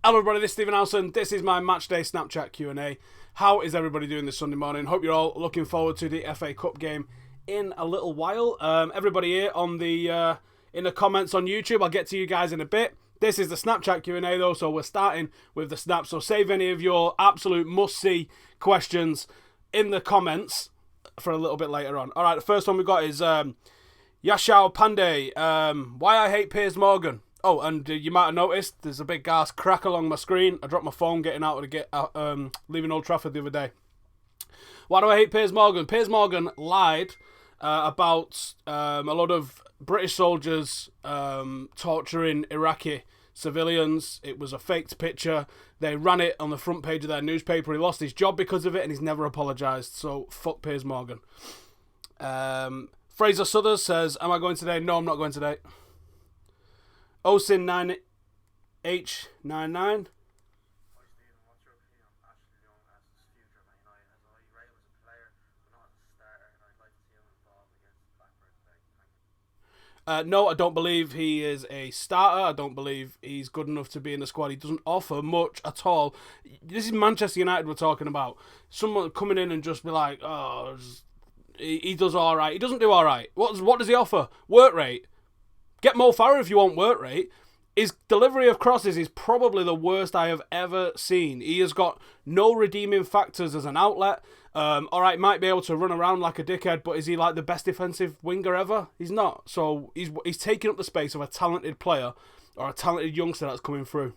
Hello everybody, this is Stephen Howson. This is my Matchday Snapchat Q&A. How is everybody doing this Sunday morning? Hope you're all looking forward to the FA Cup game in a little while. Everybody here on the in the comments on YouTube, I'll get to you guys in a bit. This is the Snapchat Q&A though, so we're starting with the snap. So save any of your absolute must-see questions in the comments for a little bit later on. Alright, the first one we got is Yashao Pandey. Why I hate Piers Morgan. Oh, and you might have noticed there's a big gas crack along my screen. I dropped my phone getting out of the leaving Old Trafford the other day. Why do I hate Piers Morgan? Piers Morgan lied about a lot of British soldiers torturing Iraqi civilians. It was a faked picture. They ran it on the front page of their newspaper. He lost his job because of it, and he's never apologised. So fuck Piers Morgan. Fraser Suthers says, "Am I going today?" No, I'm not going today. Osin 9H99. No, I don't believe he is a starter. I don't believe he's good enough to be in the squad. He doesn't offer much at all. This is Manchester United we're talking about. Someone coming in and just be like, oh, he does all right. He doesn't do all right. What does he offer? Work rate. Get Mo Farah if you want work rate. His delivery of crosses is probably the worst I have ever seen. He has got no redeeming factors as an outlet. Alright, might be able to run around like a dickhead, but is he like the best defensive winger ever? He's not. So he's taking up the space of a talented player or a talented youngster that's coming through.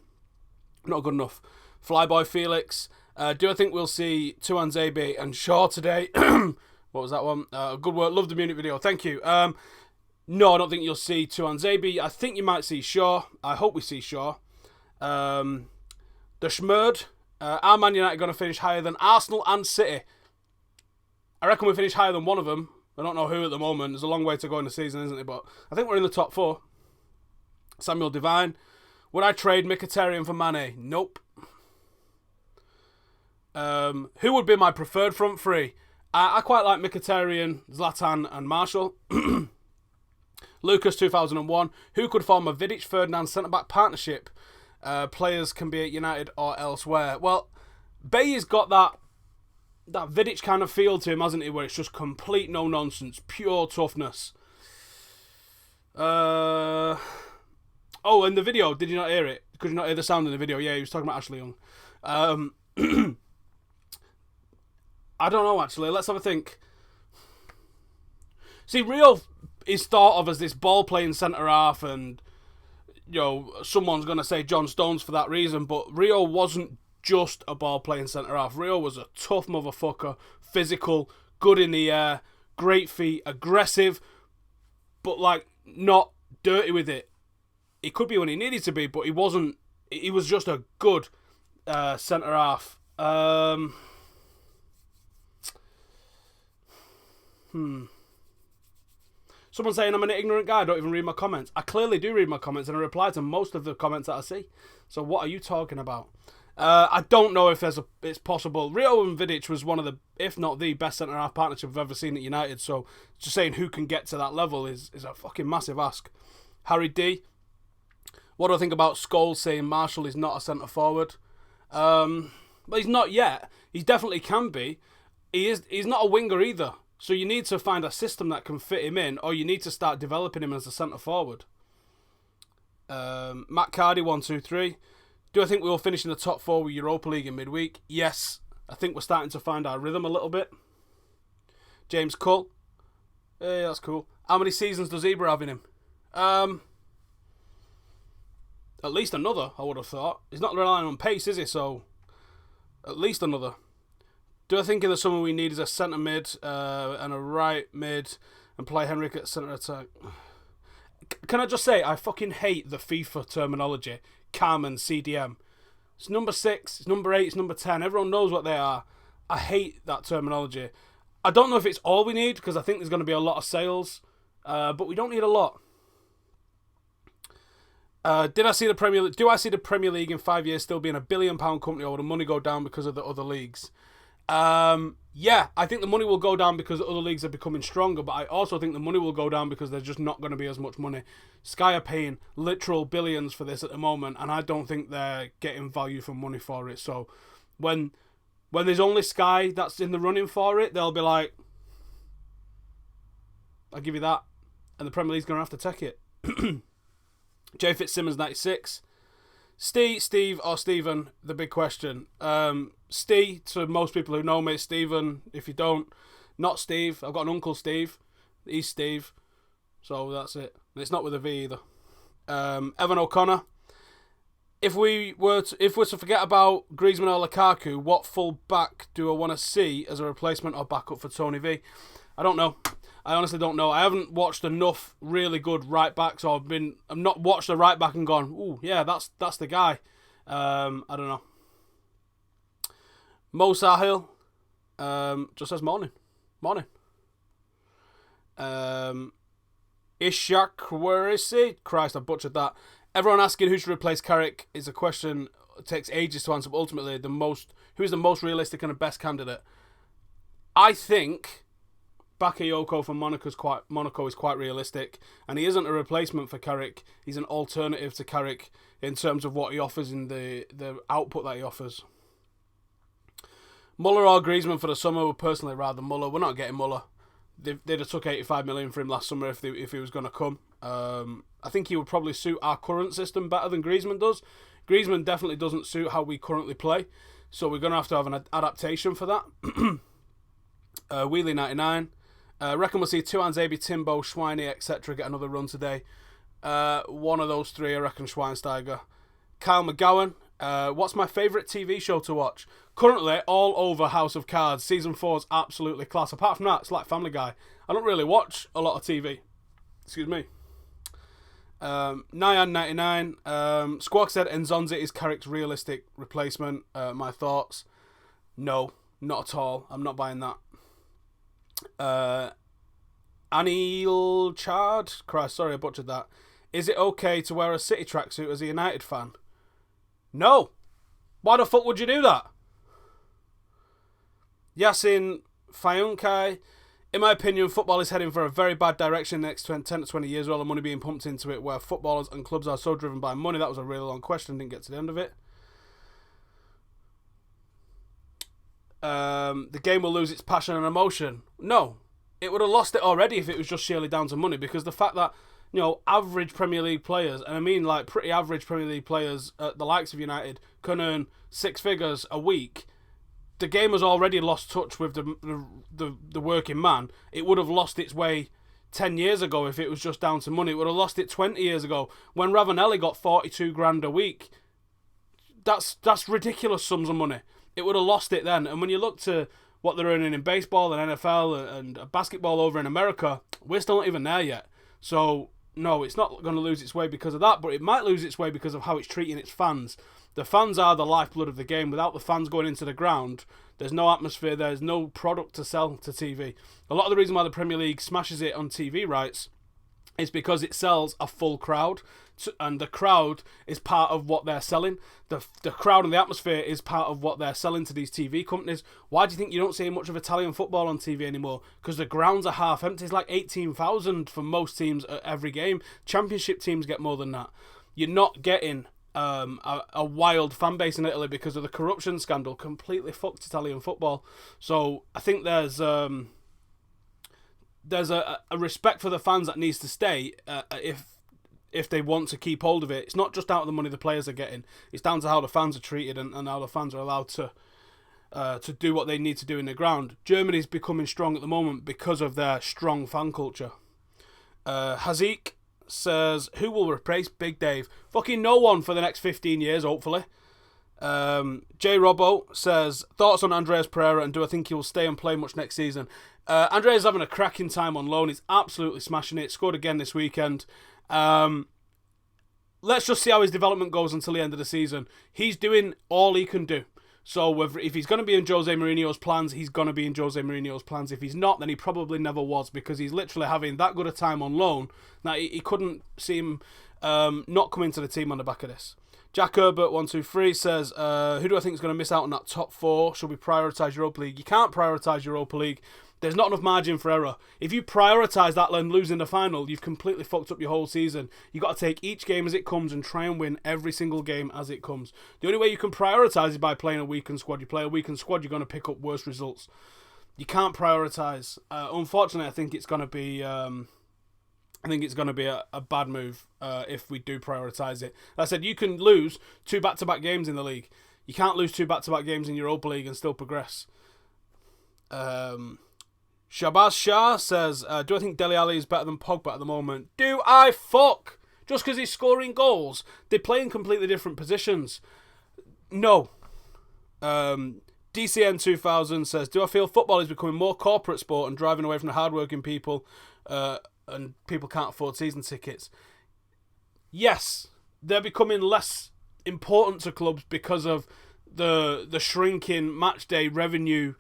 Not good enough. Flyboy Felix. Do I think we'll see Tuanzebe and Shaw today? What was that one? Good work. Love the Munich video. Thank you. No, I don't think you'll see Tuanzebe. I think you might see Shaw. I hope we see Shaw. The Schmurd. Are Man United going to finish higher than Arsenal and City? I reckon we finish higher than one of them. I don't know who at the moment. There's a long way to go in the season, isn't it? But I think we're in the top four. Samuel Devine. Would I trade Mkhitaryan for Mane? Nope. Who would be my preferred front three? I quite like Mkhitaryan, Zlatan and Marshall. Lucas 2001. Who could form a Vidic Ferdinand centre-back partnership? Players can be at United or elsewhere. Well, Bay's got that Vidic kind of feel to him, hasn't he? Where it's just complete no-nonsense, pure toughness. Oh, in the video, did you not hear it? Could you not hear the sound in the video? Yeah, he was talking about Ashley Young. I don't know, actually. Let's have a think. See, Rio is thought of as this ball-playing centre-half, and, you know, someone's going to say John Stones for that reason, but Rio wasn't just a ball-playing centre-half. Rio was a tough motherfucker, physical, good in the air, great feet, aggressive, but, like, not dirty with it. He could be when he needed to be, but he wasn't. He was just a good centre-half. Someone saying I'm an ignorant guy, I don't even read my comments. I clearly do read my comments, and I reply to most of the comments that I see. So what are you talking about? I don't know if it's possible. Rio and Vidic was one of the, if not the best centre-half partnership I've ever seen at United, so just saying who can get to that level is a fucking massive ask. Harry D. What do I think about Scholes saying Marshall is not a centre-forward? But he's not yet. He definitely can be. He's not a winger either. So you need to find a system that can fit him in, or you need to start developing him as a centre-forward. Matt Cardy, 123. Do I think we will finish in the top four with Europa League in midweek? Yes. I think we're starting to find our rhythm a little bit. James Cull. Hey, that's cool. How many seasons does Ibra have in him? At least another, I would have thought. He's not relying on pace, is he? So, at least another. Do I think in the summer we need is a centre mid and a right mid and play Henrik at centre attack? Can I just say, I fucking hate the FIFA terminology. CAM and CDM. It's number 6, it's number 8, it's number 10. Everyone knows what they are. I hate that terminology. I don't know if it's all we need, because I think there's going to be a lot of sales. But we don't need a lot. Do I see the Premier League in 5 years still being £1 billion company, or will the money go down because of the other leagues? Yeah, I think the money will go down because other leagues are becoming stronger, but I also think the money will go down because there's just not going to be as much money. Sky are paying literal billions for this at the moment, and I don't think they're getting value for money for it. So when there's only Sky that's in the running for it, they'll be like, I'll give you that. And the Premier League's going to have to take it. J. Fitzsimmons, 96. Steve, or Stephen, the big question. Steve, to most people who know me, Stephen, if you don't, not Steve. I've got an uncle Steve. He's Steve. So that's it. And it's not with a V either. Evan O'Connor. If we were to forget about Griezmann or Lukaku, what full back do I want to see as a replacement or backup for Tony V? I don't know. I honestly don't know. I haven't watched enough really good right backs, or I've not watched a right back and gone, ooh, yeah, that's the guy. I don't know. Mo Sahil just says morning. Ishak, where is he? Christ, I butchered that. Everyone asking who should replace Carrick is a question that takes ages to answer, but ultimately who is the most realistic and the best candidate? I think Bakayoko from Monaco is quite realistic, and he isn't a replacement for Carrick. He's an alternative to Carrick in terms of what he offers in the output that he offers. Muller or Griezmann for the summer? Would personally rather Muller. We're not getting Muller. They'd have took 85 million for him last summer if he was going to come. I think he would probably suit our current system better than Griezmann does. Griezmann definitely doesn't suit how we currently play, so we're going to have an adaptation for that. Wheelie 99. Reckon we'll see two hands, AB, Timbo, Schweini, etc. get another run today. One of those three, I reckon Schweinsteiger. Kyle McGowan. What's my favourite TV show to watch? Currently, all over House of Cards. Season 4 is absolutely class. Apart from that, it's like Family Guy. I don't really watch a lot of TV. Excuse me. Nyan99. Squawk said Nzonzi is Carrick's realistic replacement. My thoughts? No, not at all. I'm not buying that. Anil Chard. Christ, sorry I butchered that. Is it okay to wear a City tracksuit as a United fan? No. Why the fuck would you do that? Yasin Fayunkai. In my opinion, football is heading for a very bad direction in the next 10 to 20 years with all the money being pumped into it, where footballers and clubs are so driven by money. That was a really long question, didn't get to the end of it. The game will lose its passion and emotion. No. It would have lost it already if it was just sheerly down to money, because the fact that, you know, average Premier League players, and I mean like pretty average Premier League players at the likes of United, can earn six figures a week. The game has already lost touch with the working man. It would have lost its way 10 years ago if it was just down to money. It would have lost it 20 years ago when Ravanelli got 42 grand a week. That's ridiculous sums of money. It would have lost it then. And when you look to what they're earning in baseball and NFL and basketball over in America, we're still not even there yet. So, no, it's not going to lose its way because of that, but it might lose its way because of how it's treating its fans. The fans are the lifeblood of the game. Without the fans going into the ground, there's no atmosphere, there's no product to sell to TV. A lot of the reason why the Premier League smashes it on TV rights is because it sells a full crowd, and the crowd is part of what they're selling. The crowd and the atmosphere is part of what they're selling to these TV companies. Why do you think you don't see much of Italian football on TV anymore? Because the grounds are half empty. It's like 18,000 for most teams at every game. Championship teams get more than that. You're not getting a wild fan base in Italy because of the corruption scandal. Completely fucked Italian football. So I think there's a respect for the fans that needs to stay if they want to keep hold of it. It's not just out of the money the players are getting. It's down to how the fans are treated and how the fans are allowed to do what they need to do in the ground. Germany's becoming strong at the moment because of their strong fan culture. Hazik says, who will replace Big Dave? Fucking no one for the next 15 years, hopefully. J Robbo says, thoughts on Andreas Pereira, and do I think he will stay and play much next season? Andreas having a cracking time on loan. He's absolutely smashing it. Scored again this weekend. Let's just see how his development goes until the end of the season. He's doing all he can do. So if he's going to be in Jose Mourinho's plans, he's going to be in Jose Mourinho's plans. If he's not, then he probably never was, because he's literally having that good a time on loan that he couldn't see him not coming to the team on the back of this. Jack Herbert 123 says, who do I think is going to miss out on that top 4? Should we prioritise Europa League? You can't prioritise Europa League. There's not enough margin for error. If you prioritise that and losing the final, you've completely fucked up your whole season. You've got to take each game as it comes and try and win every single game as it comes. The only way you can prioritise is by playing a weakened squad. You play a weakened squad, you're going to pick up worse results. You can't prioritise. Unfortunately, I think it's going to be... a bad move if we do prioritise it. Like I said, you can lose 2 back-to-back games in the league. You can't lose 2 back-to-back games in Europa League and still progress. Shabazz Shah says, do I think Dele Alli is better than Pogba at the moment? Do I fuck? Just because he's scoring goals. They play in completely different positions. No. DCN 2000 says, do I feel football is becoming more corporate sport and driving away from the hard-working people and people can't afford season tickets? Yes. They're becoming less important to clubs because of the shrinking matchday revenue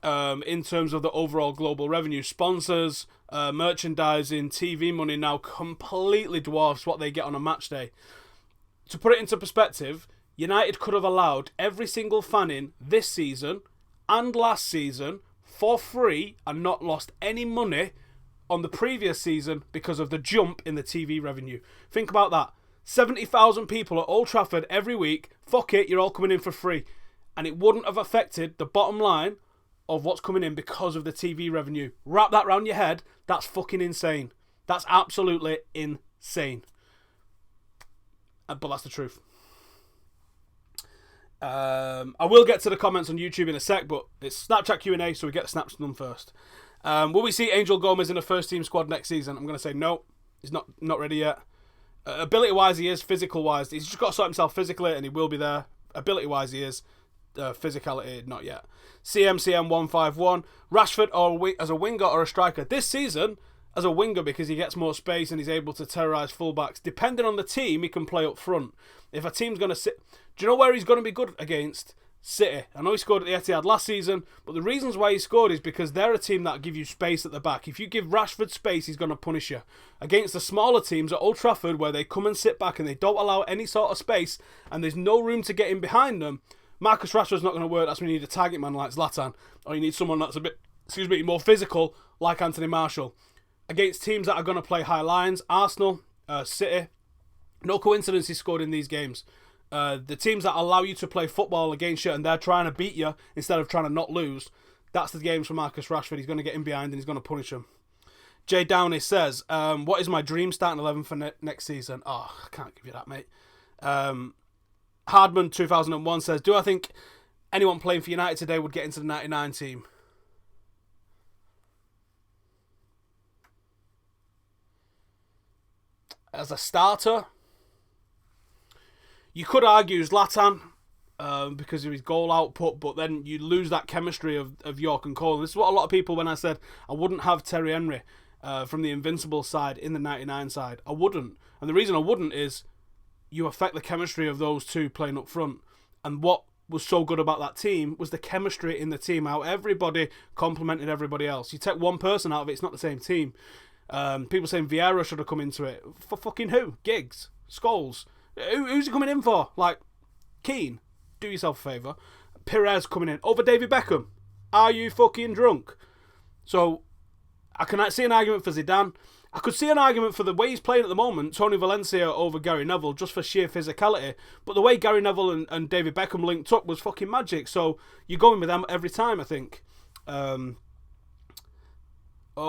in terms of the overall global revenue. Sponsors, merchandising, TV money now completely dwarfs what they get on a match day. To put it into perspective, United could have allowed every single fan in this season and last season for free and not lost any money on the previous season because of the jump in the TV revenue. Think about that. 70,000 people at Old Trafford every week. Fuck it, you're all coming in for free. And it wouldn't have affected the bottom line of what's coming in because of the TV revenue. Wrap that round your head. That's fucking insane. That's absolutely insane. But that's the truth. I will get to the comments on YouTube in a sec, but it's Snapchat Q&A, so we get the snaps from them first. Will we see Angel Gomez in a first team squad next season? I'm going to say no. He's not ready yet. Ability-wise, he is. Physical-wise, he's just got to sort himself physically, and he will be there. Ability-wise, he is. Physicality, not yet. CMCM151. Rashford as a winger or a striker? This season, as a winger, because he gets more space and he's able to terrorise fullbacks. Depending on the team, he can play up front. If a team's going to sit... Do you know where he's going to be good against? City. I know he scored at the Etihad last season, but the reasons why he scored is because they're a team that give you space at the back. If you give Rashford space, he's going to punish you. Against the smaller teams at Old Trafford, where they come and sit back and they don't allow any sort of space, and there's no room to get in behind them, Marcus Rashford's not going to work. That's when you need a target man like Zlatan, or you need someone that's a bit, more physical like Anthony Martial. Against teams that are going to play high lines, Arsenal, City, no coincidence he scored in these games. The teams that allow you to play football against you and they're trying to beat you instead of trying to not lose, that's the games for Marcus Rashford. He's going to get in behind and he's going to punish them. Jay Downey says, what is my dream starting 11 for next season? Oh, I can't give you that, mate. Hardman 2001 says, do I think anyone playing for United today would get into the 99 team? As a starter, you could argue Zlatan because of his goal output, but then you lose that chemistry of York and Cole. And this is what a lot of people, when I said I wouldn't have Terry Henry from the Invincible side in the 99 side, I wouldn't. And the reason I wouldn't is you affect the chemistry of those two playing up front. And what was so good about that team was the chemistry in the team, how everybody complemented everybody else. You take one person out of it, it's not the same team. People saying Vieira should have come into it. For fucking who? Giggs? Scholes? Who's he coming in for? Like, Keane? Do yourself a favour. Perez coming in over David Beckham. Are you fucking drunk? So, I can see an argument for Zidane. I could see an argument for the way he's playing at the moment, Tony Valencia over Gary Neville, just for sheer physicality. But the way Gary Neville and David Beckham linked up was fucking magic. So, you're going with them every time, I think. Oh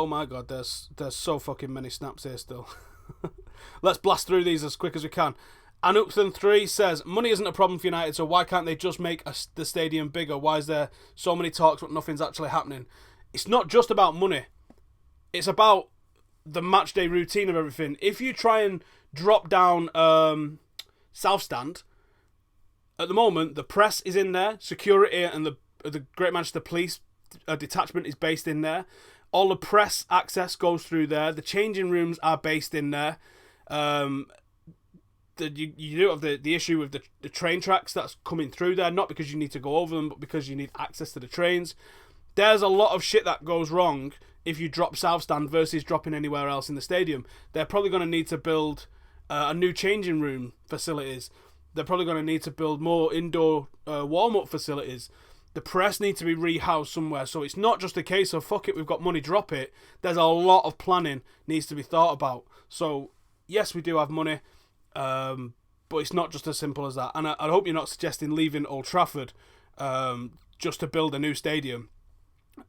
my god, there's so fucking many snaps here still. Let's blast through these as quick as we can. Anukson3 says, money isn't a problem for United, so why can't they just make the stadium bigger? Why is there so many talks but nothing's actually happening? It's not just about money. It's about the match day routine of everything. If you try and drop down South Stand, at the moment, the press is in there, security and the Great Manchester Police detachment is based in there. All the press access goes through there. The changing rooms are based in there. You do have the issue with the train tracks that's coming through there, not because you need to go over them, but because you need access to the trains. There's a lot of shit that goes wrong if you drop South Stand versus dropping anywhere else in the stadium. They're probably going to need to build a new changing room facilities. They're probably going to need to build more indoor warm-up facilities. The press need to be rehoused somewhere. So it's not just a case of, fuck it, we've got money, drop it. There's a lot of planning needs to be thought about. So, yes, we do have money, but it's not just as simple as that. And I hope you're not suggesting leaving Old Trafford just to build a new stadium.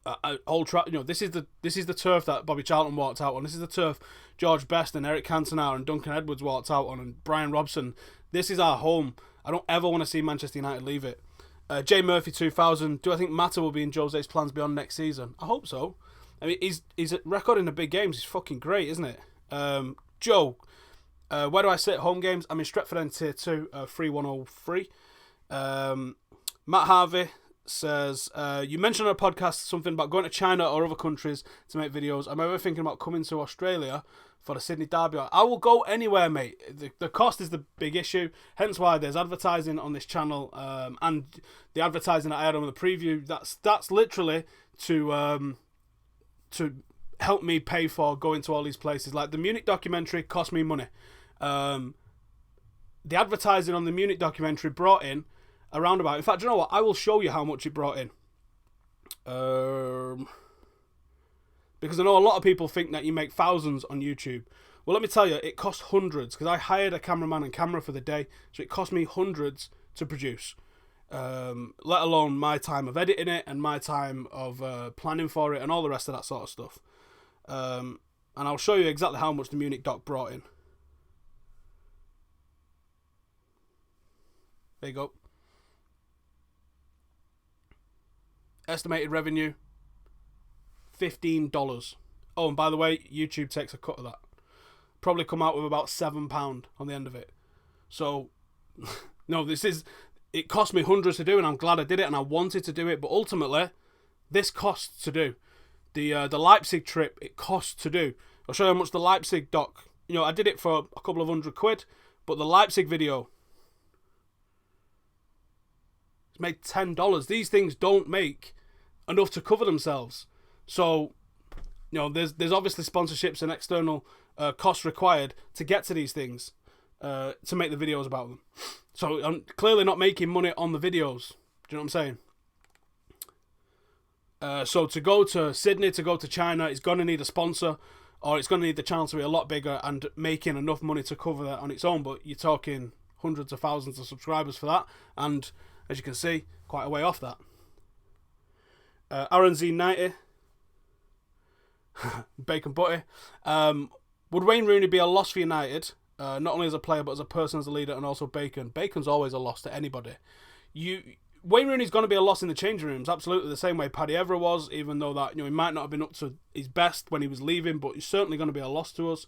This is the turf that Bobby Charlton walked out on. This is the turf George Best and Eric Cantona and Duncan Edwards walked out on, and Brian Robson. This is our home. I don't ever want to see Manchester United leave it. J Murphy 2000. Do I think Mata will be in Jose's plans beyond next season? I hope so. I mean, he's recording the big games. He's fucking great, isn't it? Joe, where do I sit? Home games. I'm in Stretford End Tier 2, 3103. Matt Harvey says, you mentioned on a podcast something about going to China or other countries to make videos. I'm ever thinking about coming to Australia for the Sydney Derby. I will go anywhere, mate. The cost is the big issue, hence why there's advertising on this channel, and the advertising that I had on the preview, that's literally to help me pay for going to all these places. Like the Munich documentary cost me money. The advertising on the Munich documentary brought in around about, in fact, do you know what? I will show you how much it brought in. Because I know a lot of people think that you make thousands on YouTube. Well, let me tell you, it cost hundreds, because I hired a cameraman and camera for the day, so it cost me hundreds to produce. Let alone my time of editing it and my time of planning for it and all the rest of that sort of stuff. And I'll show you exactly how much the Munich doc brought in. There you go. Estimated revenue, $15. Oh, and by the way, YouTube takes a cut of that. Probably come out with about £7 on the end of it. So, no, it cost me hundreds to do, and I'm glad I did it, and I wanted to do it, but ultimately, this costs to do. The Leipzig trip, it costs to do. I'll show you how much the Leipzig doc, I did it for a couple of £100, but the Leipzig video, it's made $10. These things don't make enough to cover themselves. So, there's obviously sponsorships and external costs required to get to these things, to make the videos about them. So I'm clearly not making money on the videos. Do you know what I'm saying? So to go to Sydney, to go to China, it's going to need a sponsor, or it's going to need the channel to be a lot bigger and making enough money to cover that on its own. But you're talking hundreds of thousands of subscribers for that, and as you can see, quite a way off that. Aaron Z90, Bacon Butty. Would Wayne Rooney be a loss for United, not only as a player but as a person, as a leader, and also Bacon? Bacon's always a loss to anybody. Wayne Rooney's going to be a loss in the changing rooms, absolutely the same way Paddy Evra was, even though that he might not have been up to his best when he was leaving, but he's certainly going to be a loss to us.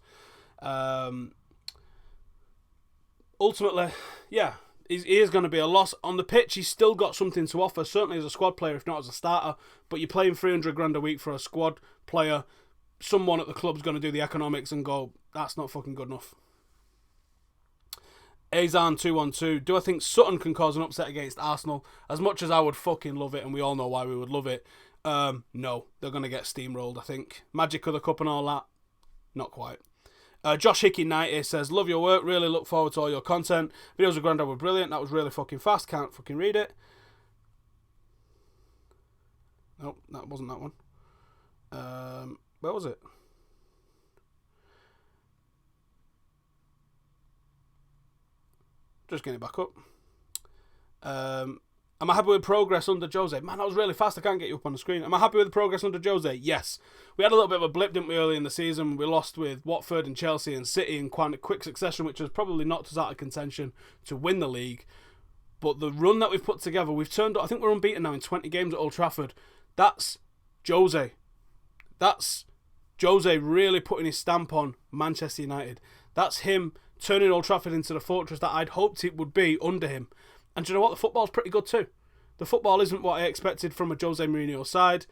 Ultimately, yeah, he is going to be a loss. On the pitch, he's still got something to offer, certainly as a squad player, if not as a starter, but you're paying 300 grand a week for a squad player. Someone at the club's going to do the economics and go, that's not fucking good enough. Azan212, do I think Sutton can cause an upset against Arsenal? As much as I would fucking love it, and we all know why we would love it, no, they're going to get steamrolled, I think. Magic of the Cup and all that, not quite. Josh Hickey 90 says, love your work, really look forward to all your content. Videos of Grandad were brilliant, that was really fucking fast, can't fucking read it. Nope, that wasn't that one. Where was it? Just getting it back up. Am I happy with progress under Jose? Man, that was really fast. I can't get you up on the screen. Am I happy with the progress under Jose? Yes. We had a little bit of a blip, didn't we, early in the season? We lost with Watford and Chelsea and City in quite a quick succession, which has probably knocked us out of contention to win the league. But the run that we've put together, we've turned up. I think we're unbeaten now in 20 games at Old Trafford. That's Jose. That's Jose really putting his stamp on Manchester United. That's him turning Old Trafford into the fortress that I'd hoped it would be under him. And do you know what? The football's pretty good too. The football isn't what I expected from a Jose Mourinho side.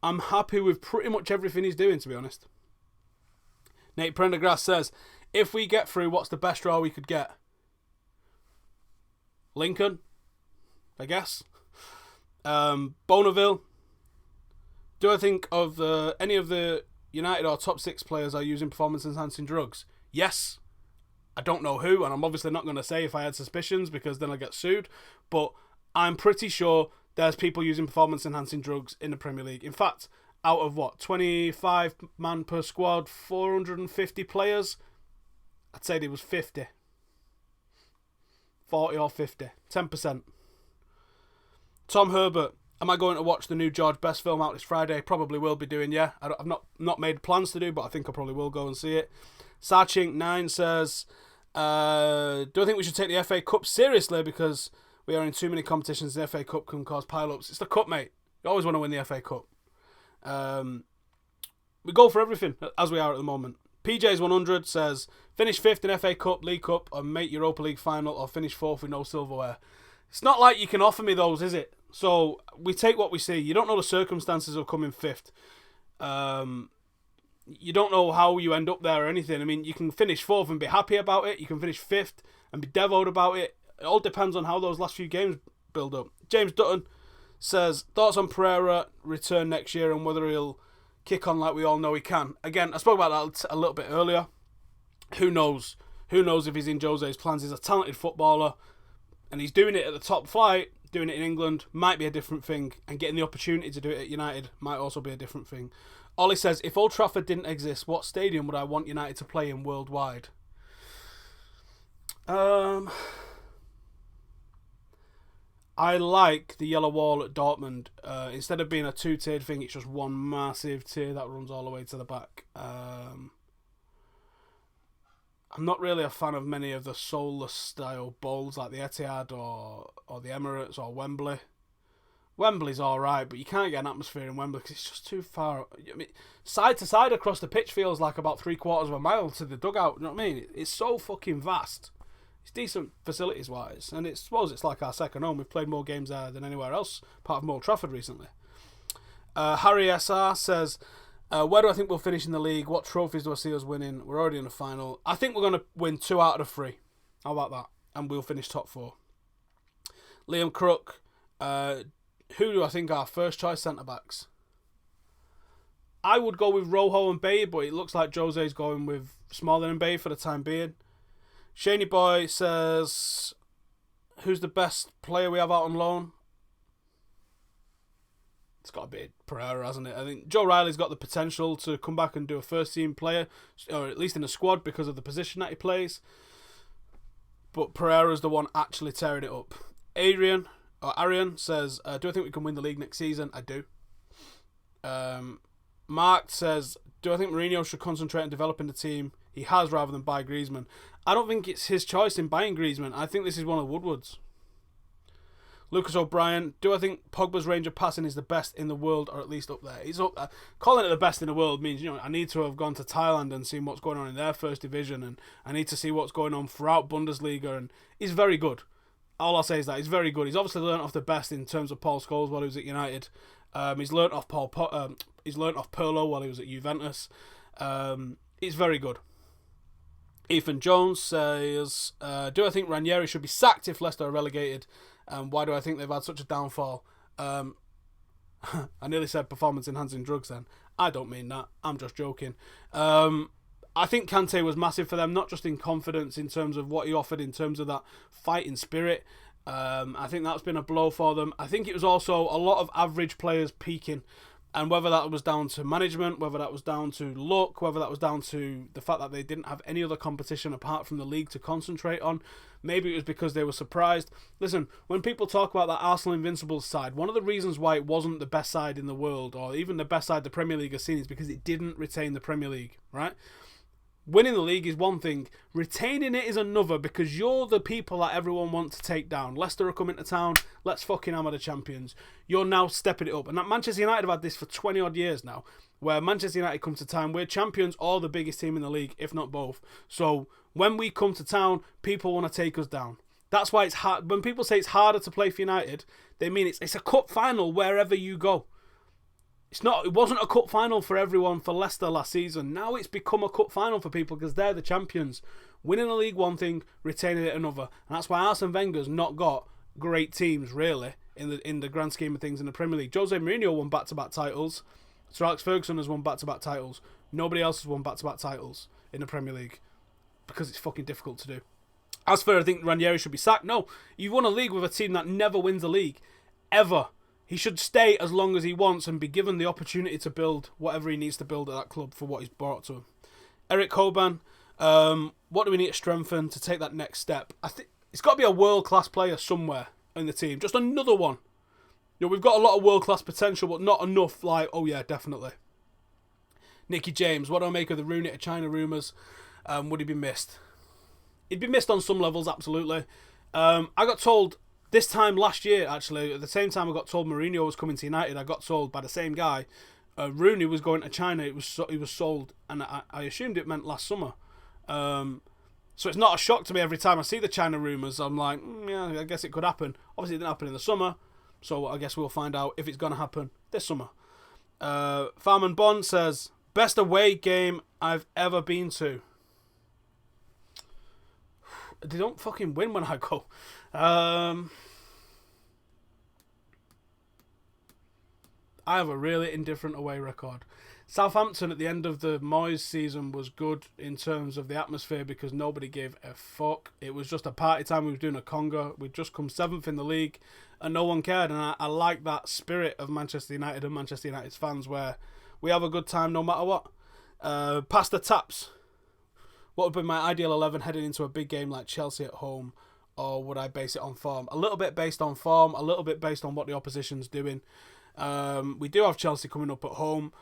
I'm happy with pretty much everything he's doing, to be honest. Nate Prendergrass says, if we get through, what's the best draw we could get? Lincoln, I guess. Bonneville. Do I think of any of the United or top 6 players are using performance-enhancing drugs? Yes. I don't know who, and I'm obviously not going to say if I had suspicions because then I'll get sued, but I'm pretty sure there's people using performance-enhancing drugs in the Premier League. In fact, out of 25 man per squad, 450 players, I'd say there was 50. 40 or 50. 10%. Tom Herbert. Am I going to watch the new George Best film out this Friday? Probably will be doing, yeah. I've not made plans to do, but I think I probably will go and see it. Sarchink9 says, do I think we should take the FA Cup seriously because we are in too many competitions? The FA Cup can cause pile-ups. It's the Cup, mate. You always want to win the FA Cup. We go for everything, as we are at the moment. PJs100 says, finish 5th in FA Cup, League Cup, or make Europa League final, or finish 4th with no silverware. It's not like you can offer me those, is it? So we take what we see. You don't know the circumstances of coming 5th. You don't know how you end up there or anything. I mean, you can finish 4th and be happy about it. You can finish 5th and be devoted about it. It all depends on how those last few games build up. James Dutton says, thoughts on Pereira return next year and whether he'll kick on like we all know he can. Again, I spoke about that a little bit earlier. Who knows? Who knows if he's in Jose's plans? He's a talented footballer and he's doing it at the top flight. Doing it in England might be a different thing, and getting the opportunity to do it at United might also be a different thing. Ollie says, if Old Trafford didn't exist, what stadium would I want United to play in worldwide? I like the yellow wall at Dortmund. Instead of being a two-tiered thing, it's just one massive tier that runs all the way to the back. I'm not really a fan of many of the soulless style bowls like the Etihad or the Emirates or Wembley. Wembley's alright, but you can't get an atmosphere in Wembley because it's just too far. I mean, side to side across the pitch feels like about 3/4 of a mile to the dugout. You know what I mean? It's so fucking vast. It's decent facilities wise, and I suppose it's like our second home. We've played more games there than anywhere else, apart from Old Trafford recently. Harry SR says, where do I think we'll finish in the league? What trophies do I see us winning? We're already in the final. I think we're going to win 2 out of the 3. How about that? And we'll finish top 4. Liam Crook, who do I think are first choice centre-backs? I would go with Rojo and Bay, but it looks like Jose's going with Smalling and Bay for the time being. Shaney Boy says, who's the best player we have out on loan? It's got to be Pereira, hasn't it? I think Joe Riley's got the potential to come back and do a first-team player, or at least in the squad because of the position that he plays. But Pereira's the one actually tearing it up. Arian says, do I think we can win the league next season? I do. Mark says, do I think Mourinho should concentrate on developing the team he has rather than buy Griezmann? I don't think it's his choice in buying Griezmann. I think this is one of Woodward's. Lucas O'Brien, do I think Pogba's range of passing is the best in the world, or at least up there? He's up. Calling it the best in the world means, I need to have gone to Thailand and seen what's going on in their first division, and I need to see what's going on throughout Bundesliga, and he's very good. All I'll say is that he's very good. He's obviously learnt off the best in terms of Paul Scholes while he was at United. He's learnt off Pirlo while he was at Juventus. He's very good. Ethan Jones says, do I think Ranieri should be sacked if Leicester are relegated? Why do I think they've had such a downfall? I nearly said performance-enhancing drugs then. I don't mean that. I'm just joking. I think Kante was massive for them, not just in confidence in terms of what he offered, in terms of that fighting spirit. I think that's been a blow for them. I think it was also a lot of average players peaking. And whether that was down to management, whether that was down to luck, whether that was down to the fact that they didn't have any other competition apart from the league to concentrate on, maybe it was because they were surprised. Listen, when people talk about that Arsenal Invincibles side, one of the reasons why it wasn't the best side in the world, or even the best side the Premier League has seen, is because it didn't retain the Premier League, right? Winning the league is one thing, retaining it is another, because you're the people that everyone wants to take down. Leicester are coming to town, let's fucking hammer the champions. You're now stepping it up. And that Manchester United have had this for 20 odd years now, where Manchester United come to town, we're champions or the biggest team in the league, if not both. So when we come to town, people want to take us down. That's why it's hard. When people say it's harder to play for United, they mean it's a cup final wherever you go. It wasn't a cup final for everyone for Leicester last season. Now it's become a cup final for people because they're the champions. Winning the league one thing, retaining it another. And that's why Arsene Wenger's not got great teams really in the grand scheme of things in the Premier League. Jose Mourinho won back-to-back titles. Sir Alex Ferguson has won back-to-back titles. Nobody else has won back-to-back titles in the Premier League. because it's fucking difficult to do. As for I think Ranieri should be sacked, no. You've won a league with a team that never wins a league. Ever. He should stay as long as he wants and be given the opportunity to build whatever he needs to build at that club for what he's brought to him. Eric Coban, what do we need to strengthen to take that next step? I think it's got to be a world-class player somewhere in the team. Just another one. We've got a lot of world-class potential, but not enough like, oh yeah, definitely. Nicky James, what do I make of the Rooney to China rumours? Would he be missed? He'd be missed on some levels, absolutely. I got told this time last year, actually, at the same time I got told Mourinho was coming to United, I got told by the same guy Rooney was going to China. He was sold, and I assumed it meant last summer. So it's not a shock to me every time I see the China rumours. I'm like, yeah, I guess it could happen. Obviously, it didn't happen in the summer, so I guess we'll find out if it's going to happen this summer. Farman Bond says, best away game I've ever been to. They don't fucking win when I go. I have a really indifferent away record. Southampton at the end of the Moyes season was good in terms of the atmosphere because nobody gave a fuck. It was just a party time. We were doing a conga. We'd just come 7th in the league and no one cared. And I like that spirit of Manchester United and Manchester United's fans where we have a good time no matter what. Past the taps. What would be my ideal 11 heading into a big game like Chelsea at home? Or would I base it on form? A little bit based on form. A little bit based on what the opposition's doing. We do have Chelsea coming up at home.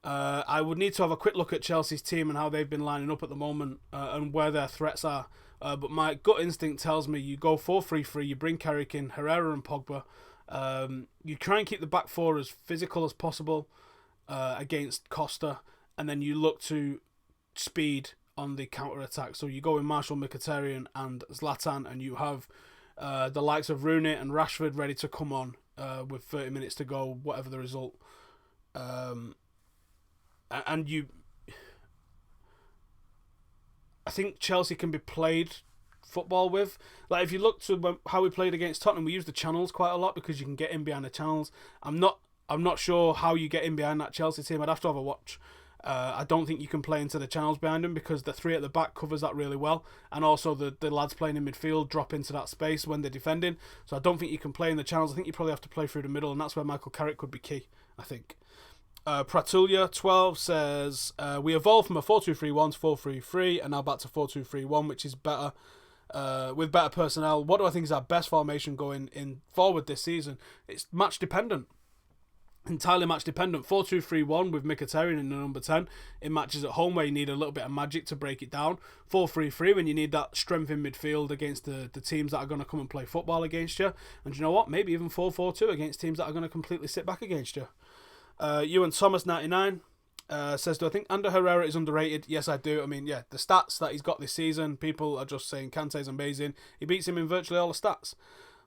I would need to have a quick look at Chelsea's team and how they've been lining up at the moment and where their threats are. But my gut instinct tells me you go 4-3-3, you bring Carrick in, Herrera and Pogba. You try and keep the back four as physical as possible against Costa, and then you look to speed on the counter-attack. So you go in Martial, Mkhitaryan and Zlatan, and you have the likes of Rooney and Rashford ready to come on with 30 minutes to go, whatever the result. And you, I think Chelsea can be played football with. Like if you look to how we played against Tottenham, we used the channels quite a lot because you can get in behind the channels. I'm not sure how you get in behind that Chelsea team. I'd have to have a watch. I don't think you can play into the channels behind them because the three at the back covers that really well, and also the lads playing in midfield drop into that space when they're defending. So I don't think you can play in the channels. I think you probably have to play through the middle, and that's where Michael Carrick could be key, I think. Pratulia12 says, we evolved from a 4-2-3-1 to 4-3-3 and now back to 4-2-3-1, which is better, with better personnel. What do I think is our best formation going in forward this season? It's match dependent. Entirely match dependent. 4-2-3-1 with Mkhitaryan in the number 10 in matches at home where you need a little bit of magic to break it down. 4-3-3 when you need that strength in midfield against the teams that are going to come and play football against you. And you know what? Maybe even 4-4-2 against teams that are going to completely sit back against you. Ewan Thomas 99 says, do I think Ander Herrera is underrated? Yes, I do. I mean, yeah, the stats that he's got this season, people are just saying Kante's amazing. He beats him in virtually all the stats.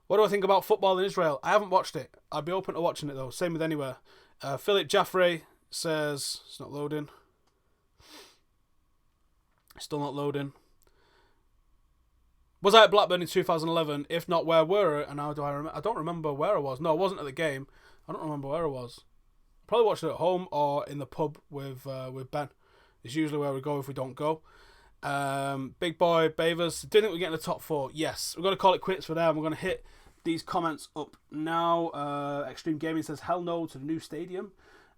What do I think about football in Israel? I haven't watched it. I'd be open to watching it though. Same with anywhere. Philip Jaffrey says, it's not loading. Still not loading. Was I at Blackburn in 2011? If not, where were I? And how do I remember? I don't remember where I was. No, I wasn't at the game. I don't remember where I was. Probably watched it at home or in the pub with Ben. It's usually where we go if we don't go. Big boy Bavers, do you think we're getting the top 4? Yes. We're going to call it quits for there. We're going to hit these comments up now. Extreme Gaming says, hell no to the new stadium.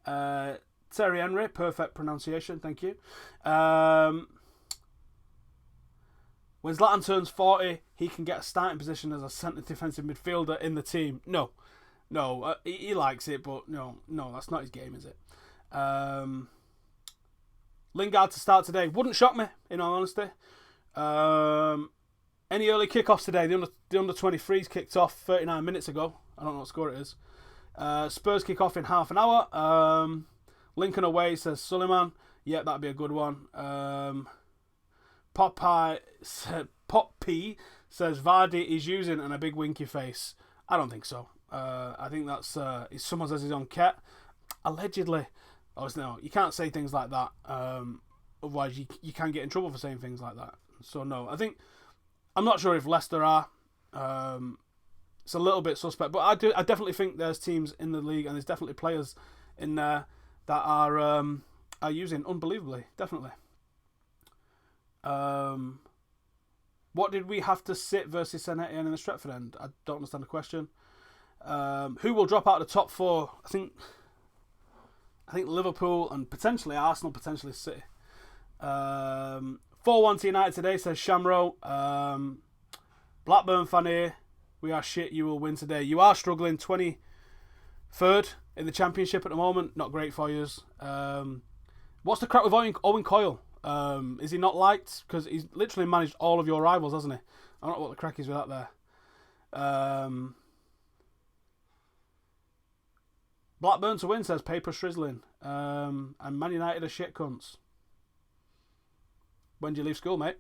Terry Henry, perfect pronunciation, thank you. When Zlatan turns 40, he can get a starting position as a centre defensive midfielder in the team. No, he likes it, but no, that's not his game, is it? Lingard to start today wouldn't shock me, in all honesty. Any early kickoffs today? The under 23s kicked off 39 minutes ago. I don't know what score it is. Spurs kick off in half an hour. Lincoln away, says Suleiman. Yeah, that'd be a good one. Poppy says Vardy is using and a big winky face. I don't think so. I think that's someone says he's on Ket. Allegedly. Obviously, no, you can't say things like that. Otherwise, you can get in trouble for saying things like that. So no, I'm not sure if Leicester are. It's a little bit suspect, but I definitely think there's teams in the league and there's definitely players in there that are using unbelievably, definitely. What did we have to sit versus St Etienne in the Stretford end? I don't understand the question. Who will drop out of the top 4? I think Liverpool and potentially Arsenal, potentially City. 4-1 to United today, says Shamro. Blackburn fan here. We are shit, you will win today. You are struggling, 23rd in the Championship at the moment. Not great for you. What's the crack with Owen Coyle? Is he not liked? Because he's literally managed all of your rivals, hasn't he? I don't know what the crack is with that there. Blackburn to win, says Paper Shrizzling. And Man United are shit cunts. When do you leave school, mate?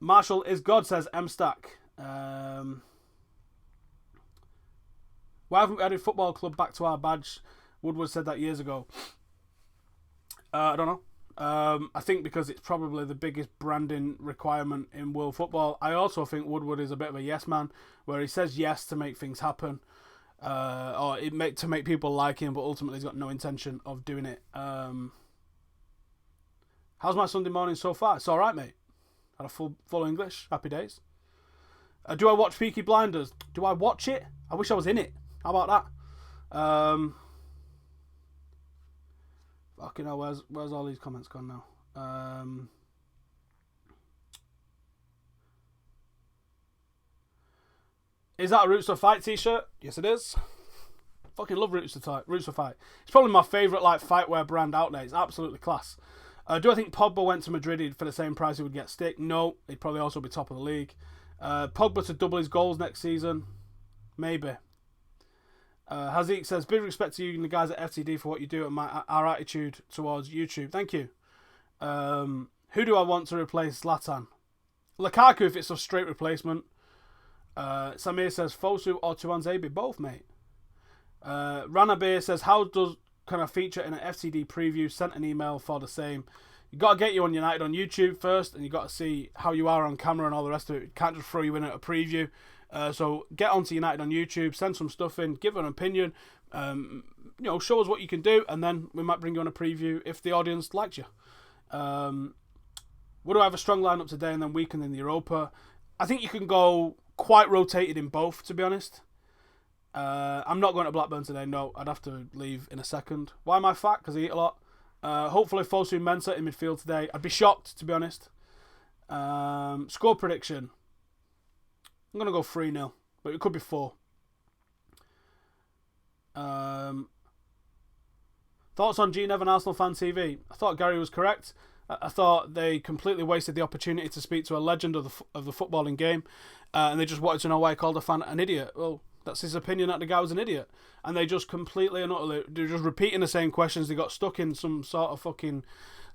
Marshall is God, says M-Stack. Why haven't we added football club back to our badge? Woodward said that years ago. I don't know. I think because it's probably the biggest branding requirement in world football. I also think Woodward is a bit of a yes man, where he says yes to make things happen, or to make people like him, but ultimately he's got no intention of doing it. How's my Sunday morning so far? It's all right, mate. Had a full English. Happy days. Do I watch Peaky Blinders? Do I watch it? I wish I was in it. How about that? Fucking hell, where's all these comments gone now? Is that a Roots to Fight t-shirt? Yes, it is. Fucking love Roots to Fight. It's probably my favourite fightwear brand out there. It's absolutely class. Do I think Pogba went to Madrid for the same price he would get stick? No, he'd probably also be top of the league. Pogba to double his goals next season? Maybe. Hazik says, big respect to you and the guys at FTD for what you do and our attitude towards YouTube. Thank you. Who do I want to replace Zlatan? Lukaku, if it's a straight replacement. Samir says, Fosu or Tuanzebe? Both, mate. Ranabe says, can I feature in an FTD preview? Sent an email for the same. You got to get you on United on YouTube first, and you got to see how you are on camera and all the rest of it. Can't just throw you in at a preview. So get onto United on YouTube, send some stuff in, give an opinion, show us what you can do, and then we might bring you on a preview if the audience likes you. Would I have a strong lineup today and then weaken in the Europa? I think you can go quite rotated in both, to be honest. I'm not going to Blackburn today, no. I'd have to leave in a second. Why am I fat? Because I eat a lot. Hopefully Fosu Mensah in midfield today. I'd be shocked, to be honest. Score prediction. I'm going to go 3-0, but it could be 4. Thoughts on G Nevin Arsenal Fan TV? I thought Gary was correct. I thought they completely wasted the opportunity to speak to a legend of the footballing game, and they just wanted to know why he called a fan an idiot. Well, that's his opinion that the guy was an idiot. And they just completely and utterly, they're just repeating the same questions. They got stuck in some sort of fucking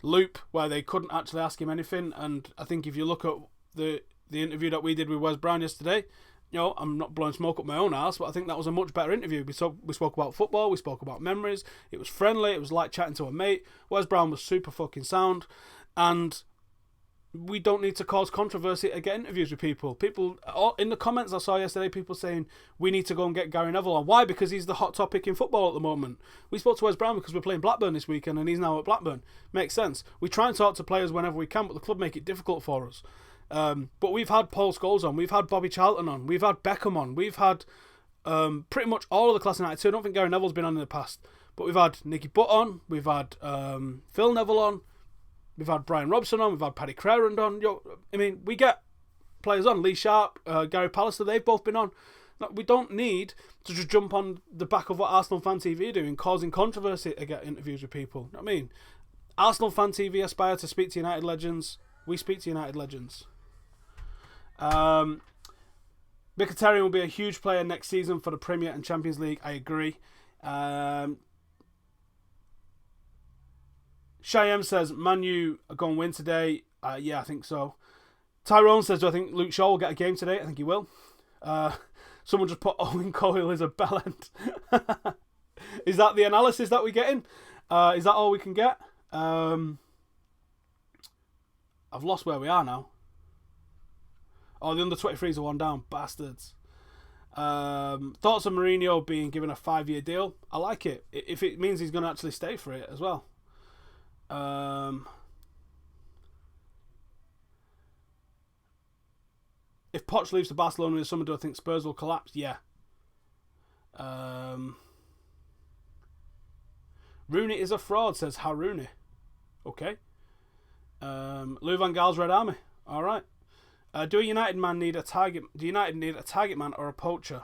loop where they couldn't actually ask him anything. And I think if you look at the interview that we did with Wes Brown yesterday, I'm not blowing smoke up my own ass, but I think that was a much better interview. We spoke about football, we spoke about memories, it was friendly, it was like chatting to a mate. Wes Brown was super fucking sound, and we don't need to cause controversy to get interviews with people. People, in the comments I saw yesterday, people saying we need to go and get Gary Neville on. Why? Because he's the hot topic in football at the moment. We spoke to Wes Brown because we're playing Blackburn this weekend, and he's now at Blackburn. Makes sense. We try and talk to players whenever we can, but the club make it difficult for us. But we've had Paul Scholes on, we've had Bobby Charlton on, we've had Beckham on, we've had pretty much all of the class of 92. I don't think Gary Neville's been on in the past, but we've had Nicky Butt on, we've had Phil Neville on, we've had Brian Robson on, we've had Paddy Crerand on. We get players on. Lee Sharp, Gary Pallister, they've both been on. We don't need to just jump on the back of what Arsenal Fan TV are doing, causing controversy to get interviews with people. You know what I mean? Arsenal Fan TV aspire to speak to United legends. We speak to United legends. Mkhitaryan will be a huge player next season for the Premier and Champions League. I agree. Shyam says, Man U are going to win today. Yeah, I think so. Tyrone says, do I think Luke Shaw will get a game today? I think he will. Someone just put Owen Coyle as a bellend. Is that the analysis that we're getting? Is that all we can get? I've lost where we are now. Oh, the under-23s are one down. Bastards. Thoughts on Mourinho being given a 5-year deal? I like it. If it means he's going to actually stay for it as well. If Poch leaves to Barcelona this summer, do I think Spurs will collapse? Yeah. Rooney is a fraud, says Harouni. Okay. Lou Van Gaal's Red Army. All right. Do United need a target man or a poacher?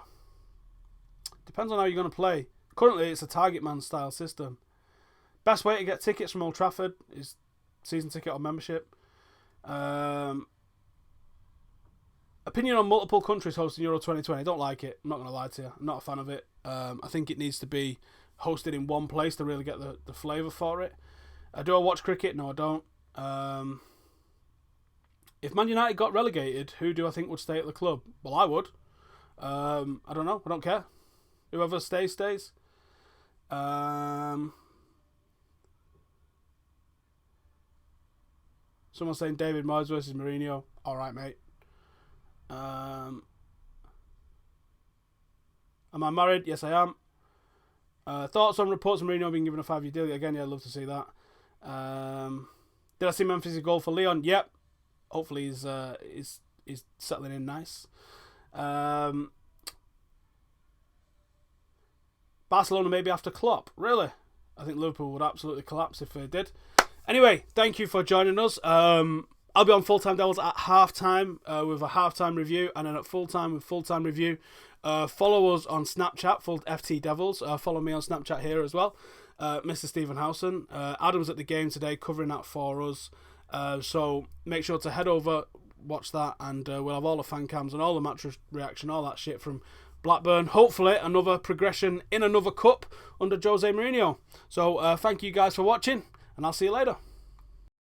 Depends on how you're going to play. Currently, it's a target man style system. Best way to get tickets from Old Trafford is season ticket or membership. Opinion on multiple countries hosting Euro 2020. I don't like it. I'm not going to lie to you. I'm not a fan of it. I think it needs to be hosted in one place to really get the flavour for it. Do I watch cricket? No, I don't. If Man United got relegated, who do I think would stay at the club? Well, I would. I don't know. I don't care. Whoever stays, stays. Someone's saying David Moyes versus Mourinho. All right, mate. Am I married? Yes, I am. Thoughts on reports of Mourinho being given a 5-year deal? Again, yeah, I'd love to see that. Did I see Memphis' goal for Leon? Yep. Hopefully he's settling in nice. Barcelona maybe after Klopp. Really? I think Liverpool would absolutely collapse if they did. Anyway, thank you for joining us. I'll be on Full Time Devils at halftime with a halftime review, and then at full time with full time review. Follow us on Snapchat, Full FT Devils. Follow me on Snapchat here as well, Mr. Stephen Howson. Adam's at the game today, covering that for us. So make sure to head over, watch that, and we'll have all the fan cams and all the match reaction, all that shit from Blackburn. Hopefully another progression in another cup under Jose Mourinho. So thank you guys for watching, and I'll see you later.